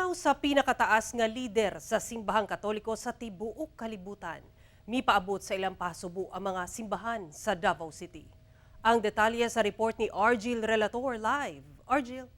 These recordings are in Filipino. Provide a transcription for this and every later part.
Pagpanaw sa pinakataas nga lider sa simbahang Katoliko sa tibuok kalibutan. Mipaabot sa ilang pasubo ang mga simbahan sa Davao City. Ang detalye sa report ni Argil Relator live. Argil.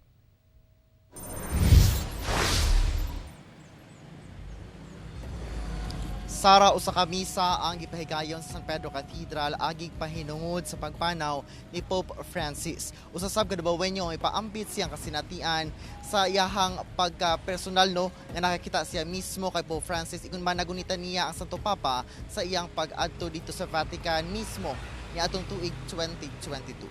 Sara usa ka misa ang gipahigayon sa San Pedro Cathedral agig pahinungod sa pagpanaw ni Pope Francis. Usa sab kadabawenyo ang ipaambit siyang kasinatian sa iyahang pagka-personal nga nakakita siya mismo kay Pope Francis ikun man nagunitan niya ang Santo Papa sa iyang pag-adto dito sa Vatican mismo niadtong tuig 2022.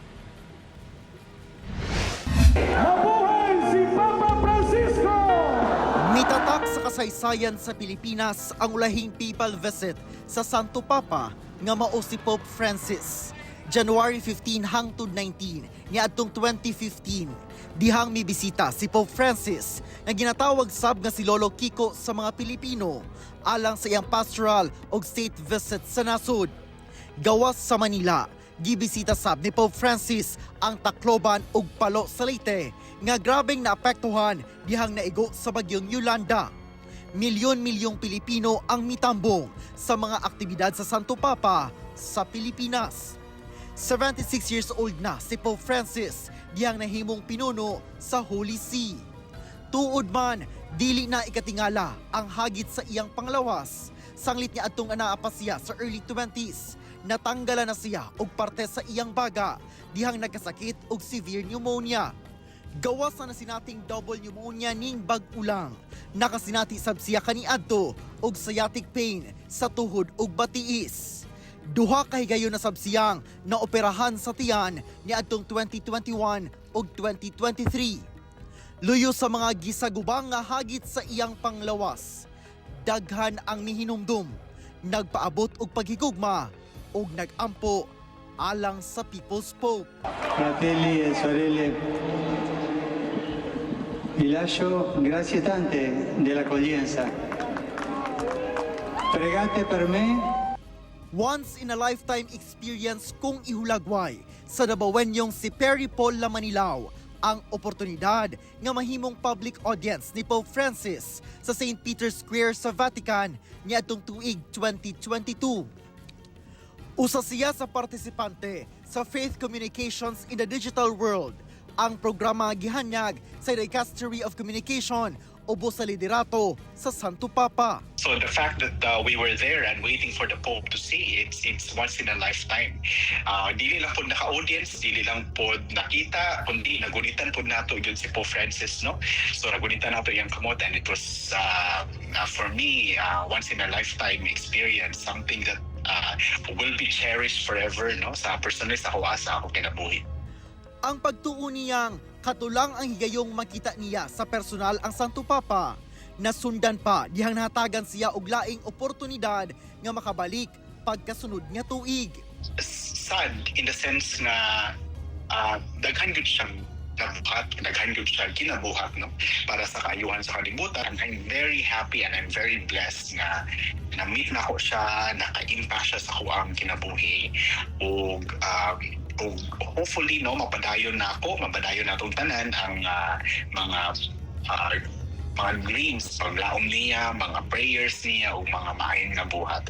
Mabuhay si Papa Francisco! Mitatak sa kasaysayan sa Pilipinas ang ulahing papal visit sa Santo Papa nga mao si Pope Francis. January 15 hangtod 19 niadtong 2015 dihang mibisita si Pope Francis nga ginatawag sab nga si Lolo Kiko sa mga Pilipino alang sa iyang pastoral o state visit sa nasod. Gawas sa Manila, gibisita sab ni Pope Francis ang Tacloban ug Palo sa Leyte nga grabeng naapektuhan dihang naigo sa bagyong Yolanda. Milyon-milyong Pilipino ang mitambong sa mga aktibidad sa Santo Papa sa Pilipinas. 76 years old na si Pope Francis dihang nahimong pinuno sa Holy See. Tuod man, dili na ikatingala ang hagit sa iyang panglawas. Sanglit niya adtong anaa pa siya sa early 20s. Natanggalan na siya og parte sa iyang baga dihang nagkasakit og severe pneumonia. Gawas na sinating double pneumonia ning bag-ulang. Nakasinati sab siya kaniadto og sciatic pain sa tuhod ug batiis. Duha ka higayon na sab siyang naoperahan sa tiyan niadtong 2021 ug 2023. Luyo sa mga gisagubang nga hagit sa iyang panglawas. Daghan ang mihinumdum, nagpaabot og paghigugma ug nagampo alang sa People's Pope. Fratelli e sorelle, vi lascio grazie tante dell'accoglienza. Pregate per me. Once in a lifetime experience kung ihulagway sa dabawenyong si Perry Paul Lamanilao ang oportunidad nga mahimong public audience ni Pope Francis sa St. Peter's Square sa Vatican niadtong tuig 2022. Usa siya sa partisipante sa Faith Communications in the Digital World, ang programa gihanyag sa Dicastery of Communication ubo sa liderato sa Santo Papa. So the fact that we were there and waiting for the Pope to see it's once in a lifetime. Dili lang po naka-audience, dili lang po nakita, kundi nagunitan po nato yun si Pope Francis, no? So nagunitan nato yung kamot and it was for me once in a lifetime experience, something that will be cherished forever, no? Sa personal sa asa ako kinabuhi. Ang pagtuo niyang katulang ang higayong makita niya sa personal ang Santo Papa. Nasundan pa dihang nahatagan siya og laing oportunidad nga makabalik pagkasunod nga tuig. Sad in the sense na daghan gyud siyang nabuhat, daghan gyud siya kinabuhat, no? Para sa kaayuhan sa kalibutan. I'm very happy and I'm very blessed na na-meet na ko siya, naka-impact siya sa kuang kinabuhi ug hopefully no mapadayon na itong tanan ang mga dreams, paglaom niya, mga prayers niya o mga maayon nga buhat.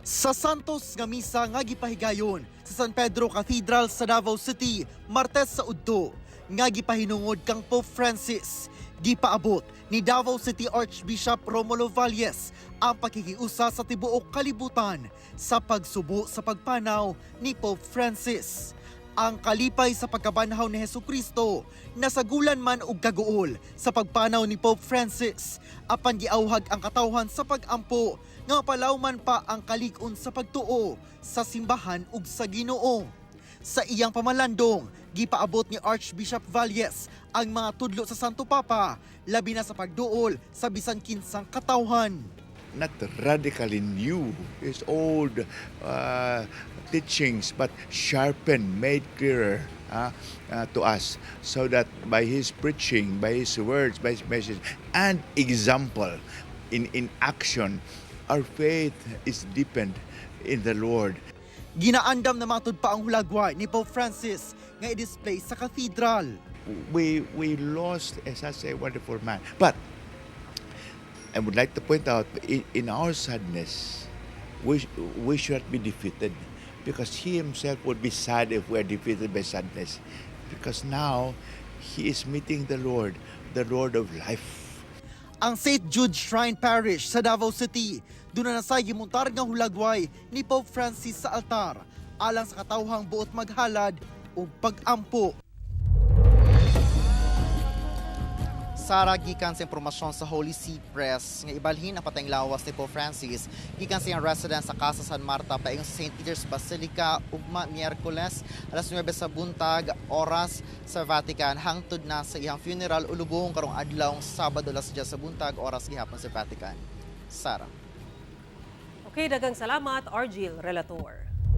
Sa Santos nga misa nga gipahigayon sa San Pedro Cathedral sa Davao City, Martes sa udto, nga gipahinungod kang Pope Francis, gipaabot ni Davao City Archbishop Romulo Valles ang pakikiusa sa tibuok kalibutan sa pagsubo sa pagpanaw ni Pope Francis. Ang kalipay sa pagkabanhaw ni Hesukristo nasagulan man og kaguol sa pagpanaw ni Pope Francis apan giawhag ang katawhan sa pag-ampo nga palawman pa ang kalig-on sa pagtuo sa simbahan ug sa Ginoo. Sa iyang pamalandong, gipaabot ni Archbishop Valles ang mga tudlo sa Santo Papa labi na sa pagduol sa bisan kinsang katawhan. Not radically new, his old teachings, but sharpened, made clearer to us, so that by his preaching, by his words, by his message, and example in action, our faith is deepened in the Lord. Ginaandam na matud pa ang hulagway ni Pope Francis nga i-display sa cathedral. We lost such a wonderful man, but I would like to point out, in our sadness, we should not be defeated, because he himself would be sad if we are defeated by sadness, because now he is meeting the Lord of life. Ang St. Jude Shrine Parish sa Davao City, doon na nasay gimuntar nga hulagway ni Pope Francis sa altar, alang sa katawhang buot maghalad o pag-ampo. Sara, gikan sa impormasyon sa Holy See Press nga ibalhin ang patayng lawas ni Pope Francis gikan sa iyang residence sa Casa San Marta paingon sa St. Peter's Basilica ugma Miyerkules alas 9 sa buntag oras sa Vatican hangtod na sa iyang funeral ulubong karong adlaw Sabado alas 10 sa buntag oras gihapon sa Vatican. Sara. Okay, dagang salamat, Argil Relator.